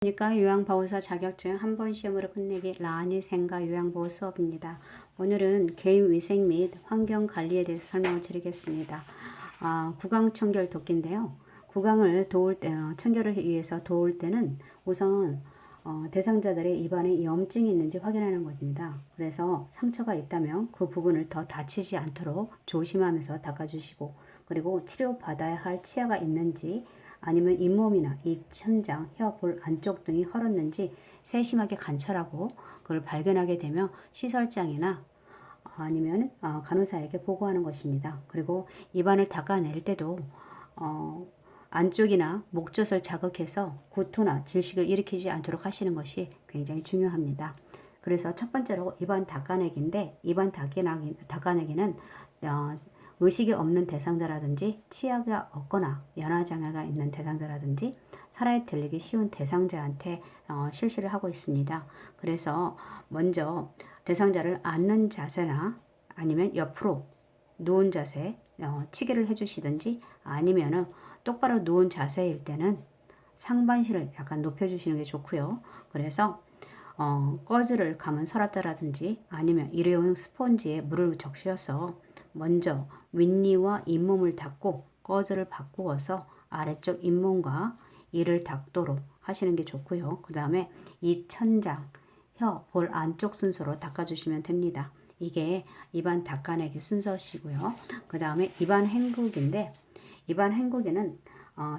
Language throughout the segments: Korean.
그러니까 요양보호사 자격증 한 번 시험으로 끝내기 라니 생가 요양보호 수업입니다. 오늘은 개인위생 및 환경관리에 대해서 설명을 드리겠습니다. 구강청결 돕기인데요. 구강을 도울 때, 청결을 위해서 도울 때는 우선 대상자들의 입안에 염증이 있는지 확인하는 겁니다. 그래서 상처가 있다면 그 부분을 더 다치지 않도록 조심하면서 닦아주시고, 그리고 치료받아야 할 치아가 있는지, 아니면 잇몸이나 입, 천장, 혀, 볼 안쪽 등이 헐었는지 세심하게 관찰하고 그걸 발견하게 되면 시설장이나 아니면 간호사에게 보고하는 것입니다. 그리고 입안을 닦아낼 때도 안쪽이나 목젖을 자극해서 구토나 질식을 일으키지 않도록 하시는 것이 굉장히 중요합니다. 그래서 첫 번째로 입안 닦아내기인데, 입안 닦아내기는 의식이 없는 대상자라든지 치아가 없거나 연화장애가 있는 대상자라든지 살아에 들리기 쉬운 대상자한테 실시를 하고 있습니다. 그래서 먼저 대상자를 앉는 자세나 아니면 옆으로 누운 자세 치기를 해주시든지, 아니면은 똑바로 누운 자세일 때는 상반신을 약간 높여주시는 게 좋고요. 그래서 꺼즈를 감은 서랍자라든지 아니면 일회용 스펀지에 물을 적셔서 먼저 윗니와 잇몸을 닦고 꺼즈를 바꾸어서 아래쪽 잇몸과 이를 닦도록 하시는 게 좋고요. 그 다음에 입, 천장, 혀, 볼 안쪽 순서로 닦아주시면 됩니다. 이게 입안 닦아내기 순서시고요. 그 다음에 입안 헹구기인데, 입안 헹구기는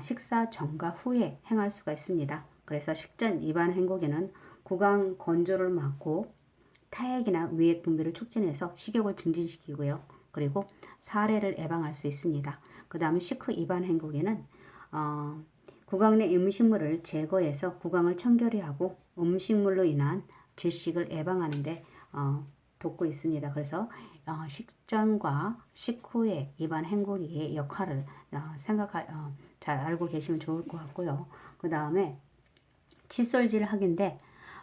식사 전과 후에 행할 수가 있습니다. 그래서 식전 입안 헹구기는 구강 건조를 막고 타액이나 위액 분비를 촉진해서 식욕을 증진시키고요. 그리고 사례를 예방할 수 있습니다. 그 다음에 식후 입안 헹구기는 구강 내 음식물을 제거해서 구강을 청결히 하고 음식물로 인한 질식을 예방하는데 돕고 있습니다. 그래서 식전과 식후의 입안 헹구기의 역할을 잘 알고 계시면 좋을 것 같고요. 그 다음에 칫솔질 하기인데,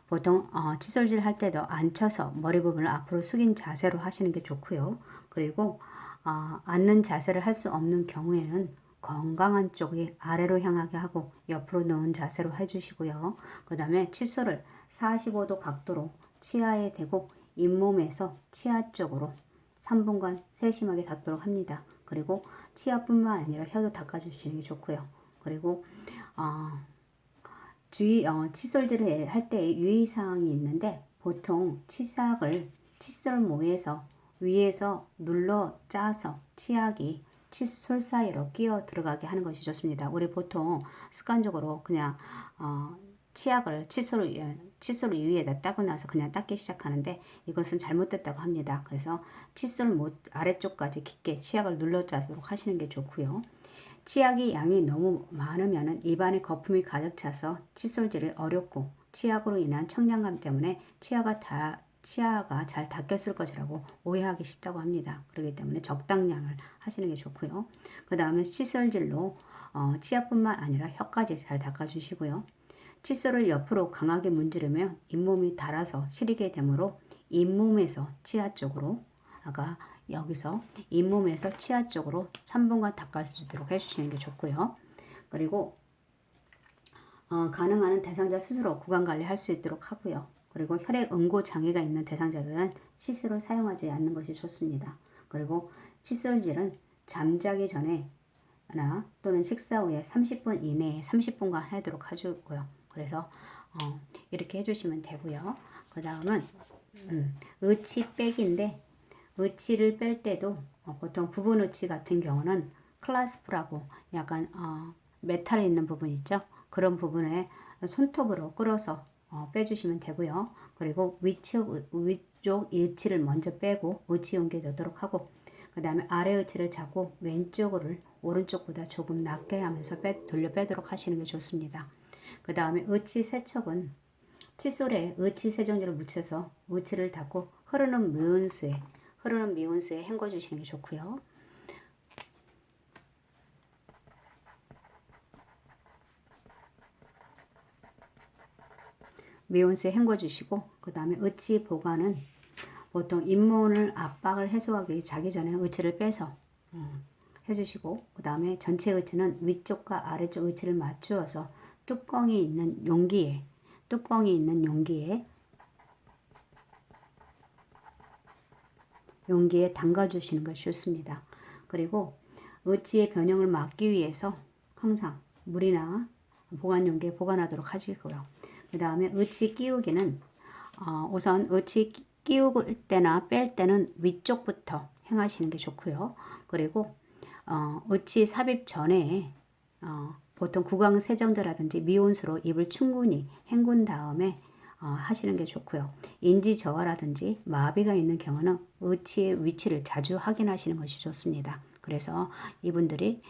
보통 칫솔질 할 때도 앉혀서 머리 부분을 앞으로 숙인 자세로 하시는 게 좋고요. 그리고 앉는 자세를 할 수 없는 경우에는 건강한 쪽이 아래로 향하게 하고 옆으로 누운 자세로 해주시고요. 그 다음에 칫솔을 45도 각도로 치아에 대고 잇몸에서 치아 쪽으로 3분간 세심하게 닦도록 합니다. 그리고 치아뿐만 아니라 혀도 닦아주시는 게 좋고요. 그리고 칫솔질을 할 때 유의사항이 있는데, 보통 치삭을 칫솔모에서 위에서 눌러 짜서 치약이 칫솔 사이로 끼어 들어가게 하는 것이 좋습니다. 우리 보통 습관적으로 그냥 치약을 칫솔 위에다 따고 나서 그냥 닦기 시작하는데, 이것은 잘못됐다고 합니다. 그래서 칫솔 아래쪽까지 깊게 치약을 눌러 짜도록 하시는 게 좋고요. 치약이 양이 너무 많으면 입안에 거품이 가득 차서 칫솔질이 어렵고, 치약으로 인한 청량감 때문에 치아가 잘 닦였을 것이라고 오해하기 쉽다고 합니다. 그렇기 때문에 적당량을 하시는 게 좋고요. 그 다음에 칫솔질로 치아뿐만 아니라 혀까지 잘 닦아주시고요. 칫솔을 옆으로 강하게 문지르면 잇몸이 닳아서 시리게 되므로 잇몸에서 치아 쪽으로, 여기서 잇몸에서 치아 쪽으로 3분간 닦아주도록 해주시는 게 좋고요. 그리고 가능한 대상자 스스로 구강 관리할 수 있도록 하고요. 그리고 혈액 응고 장애가 있는 대상자들은 칫솔을 사용하지 않는 것이 좋습니다. 그리고 칫솔질은 잠자기 전에 또는 식사 후에 30분 이내에 30분간 하도록 해주고요. 그래서 이렇게 해주시면 되고요. 그 다음은 의치 빼기인데, 의치를 뺄 때도 보통 부분 의치 같은 경우는 클라스프라고 약간 메탈이 있는 부분 있죠. 그런 부분에 손톱으로 끌어서 빼주시면 되고요. 그리고 위쪽 의치를 먼저 빼고 의치 옮겨주도록 하고, 그 다음에 아래 의치를 잡고 왼쪽을 오른쪽보다 조금 낮게 하면서 돌려 빼도록 하시는 게 좋습니다. 그 다음에 의치 세척은 칫솔에 의치 세정제를 묻혀서 의치를 닦고 흐르는 미온수에 헹궈 주시는 게 좋고요. 미온수에 헹궈 주시고, 그 다음에 의치 보관은 보통 잇몸을 압박을 해소하기 자기 전에 의치를 빼서 해주시고, 그 다음에 전체 의치는 위쪽과 아래쪽 의치를 맞추어서 뚜껑이 있는 용기에 담가주시는 것이 좋습니다. 그리고 의치의 변형을 막기 위해서 항상 물이나 보관 용기에 보관하도록 하시고요. 그 다음에 의치 끼우기는 우선 의치 끼울 때나 뺄 때는 위쪽부터 행하시는 게 좋고요. 그리고 의치 삽입 전에 보통 구강 세정제라든지 미온수로 입을 충분히 헹군 다음에 하시는 게 좋고요. 인지 저하라든지 마비가 있는 경우는 의치의 위치를 자주 확인하시는 것이 좋습니다. 그래서 이분들이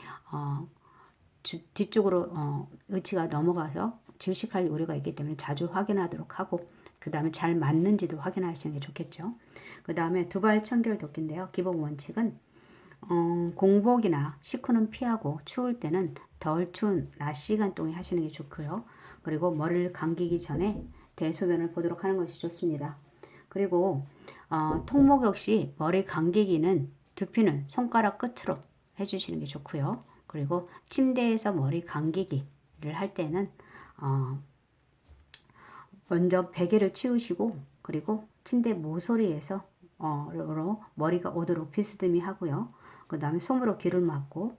뒤쪽으로 의치가 넘어가서 질식할 우려가 있기 때문에 자주 확인하도록 하고, 그 다음에 잘 맞는지도 확인하시는 게 좋겠죠. 그 다음에 두발 청결 돕기인데요. 기본 원칙은 공복이나 식후는 피하고 추울 때는 덜 추운 낮 시간 동안 하시는 게 좋고요. 그리고 머리를 감기기 전에 대소변을 보도록 하는 것이 좋습니다. 그리고 통목 역시 머리 감기기는 두피는 손가락 끝으로 해주시는 게 좋고요. 그리고 침대에서 머리 감기기를 할 때는 먼저 베개를 치우시고, 그리고 침대 모서리에서 머리가 오도록 비스듬히 하고요. 그 다음에 솜으로 귀를 막고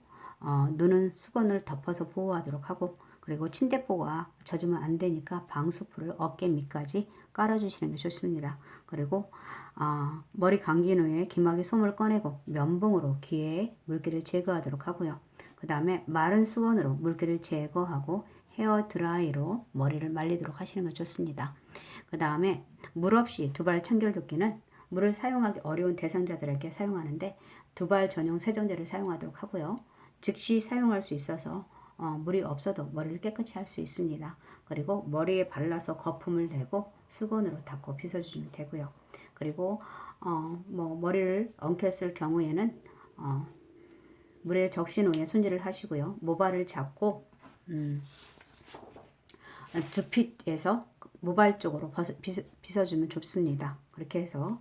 눈은 수건을 덮어서 보호하도록 하고, 그리고 침대포가 젖으면 안 되니까 방수포를 어깨 밑까지 깔아주시는 게 좋습니다. 그리고 머리 감긴 후에 기막에 솜을 꺼내고 면봉으로 귀에 물기를 제거하도록 하고요. 그 다음에 마른 수건으로 물기를 제거하고 헤어 드라이로 머리를 말리도록 하시는 게 좋습니다. 그 다음에 물 없이 두발 청결 돕기는 물을 사용하기 어려운 대상자들에게 사용하는데 두발 전용 세정제를 사용하도록 하고요. 즉시 사용할 수 있어서 물이 없어도 머리를 깨끗이 할 수 있습니다. 그리고 머리에 발라서 거품을 내고 수건으로 닦고 빗어주시면 되고요. 그리고 머리를 엉켰을 경우에는 물에 적신 후에 손질을 하시고요. 모발을 잡고 두피에서 모발 쪽으로 빗어주면 좋습니다. 그렇게 해서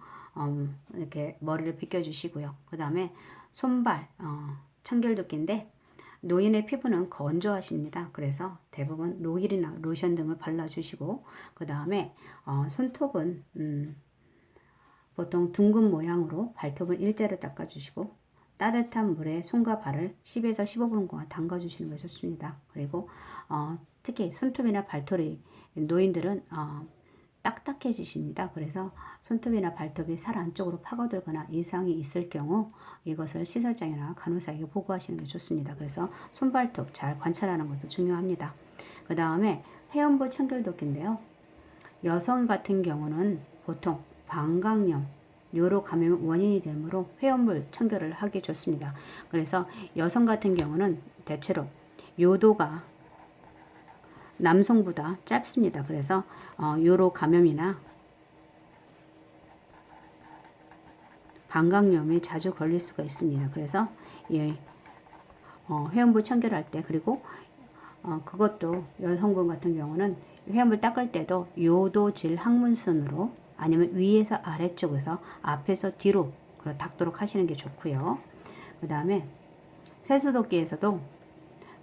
이렇게 머리를 빗겨주시고요. 그 다음에 손발 청결도끼인데 노인의 피부는 건조하십니다. 그래서 대부분 노일이나 로션 등을 발라주시고, 그 다음에 손톱은 보통 둥근 모양으로 발톱을 일자로 닦아주시고, 따뜻한 물에 손과 발을 10에서 15분간 담가주시는 것이 좋습니다. 그리고 특히 손톱이나 발톱이 노인들은 딱딱해지십니다. 그래서 손톱이나 발톱이 살 안쪽으로 파고들거나 이상이 있을 경우 이것을 시설장이나 간호사에게 보고하시는 게 좋습니다. 그래서 손발톱 잘 관찰하는 것도 중요합니다. 그 다음에 회음부 청결도끼인데요. 여성 같은 경우는 보통 방광염, 요로 감염 원인이 되므로 회음물 청결을 하기 좋습니다. 그래서 여성 같은 경우는 대체로 요도가 남성보다 짧습니다. 그래서 요로 감염이나 방광염이 자주 걸릴 수가 있습니다. 그래서 회음부 청결할 때, 그리고 그것도 여성분 같은 경우는 회음을 닦을 때도 요도질 항문선으로 아니면 위에서 아래쪽에서 앞에서 뒤로 닦도록 하시는 게 좋고요. 그 다음에 세수도끼에서도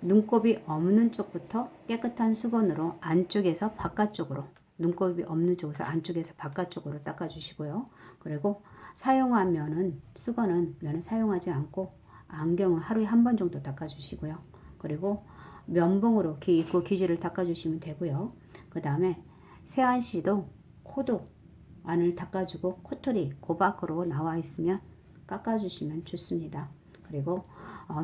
눈곱이 없는 쪽부터 깨끗한 수건으로 안쪽에서 바깥쪽으로, 눈곱이 없는 쪽에서 안쪽에서 바깥쪽으로 닦아주시고요. 그리고 사용한 수건은 면은 사용하지 않고 안경은 하루에 한 번 정도 닦아주시고요. 그리고 면봉으로 귀 입구 귀지를 닦아주시면 되고요. 그 다음에 세안 시도 코도 안을 닦아주고 코털이 그 밖으로 나와 있으면 깎아주시면 좋습니다. 그리고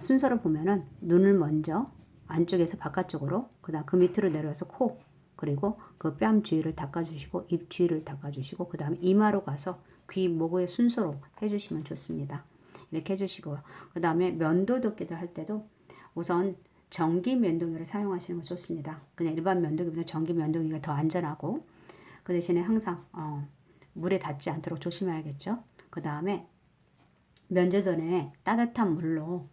순서로 보면은 눈을 먼저 안쪽에서 바깥쪽으로, 그 다음 그 밑으로 내려와서 코, 그리고 그 뺨 주위를 닦아주시고 입 주위를 닦아주시고, 그 다음에 이마로 가서 귀 목의 순서로 해주시면 좋습니다. 이렇게 해주시고, 그 다음에 면도 돕기도 할 때도 우선 전기 면도기를 사용하시는 거 좋습니다. 그냥 일반 면도기보다 전기 면도기가 더 안전하고, 그 대신에 항상 물에 닿지 않도록 조심해야겠죠. 그 다음에 면도 전에 따뜻한 물로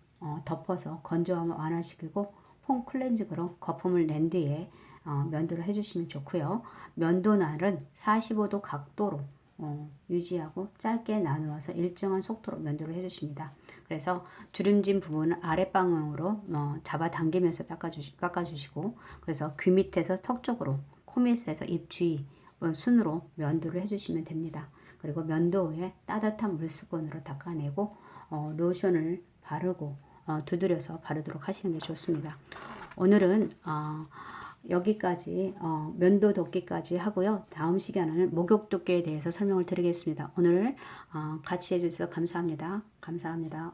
덮어서 건조함을 완화시키고 폼 클렌징으로 거품을 낸 뒤에 면도를 해주시면 좋고요. 면도날은 45도 각도로 유지하고 짧게 나누어서 일정한 속도로 면도를 해주십니다. 그래서 주름진 부분은 아랫방향으로 잡아당기면서 깎아주시고, 그래서 귀 밑에서 턱 쪽으로, 코 밑에서 입 주위 순으로 면도를 해주시면 됩니다. 그리고 면도 후에 따뜻한 물수건으로 닦아내고 로션을 바르고 두드려서 바르도록 하시는 게 좋습니다. 오늘은 여기까지 면도 돕기까지 하고요. 다음 시간에는 목욕 돕기에 대해서 설명을 드리겠습니다. 오늘 같이 해주셔서 감사합니다. 감사합니다.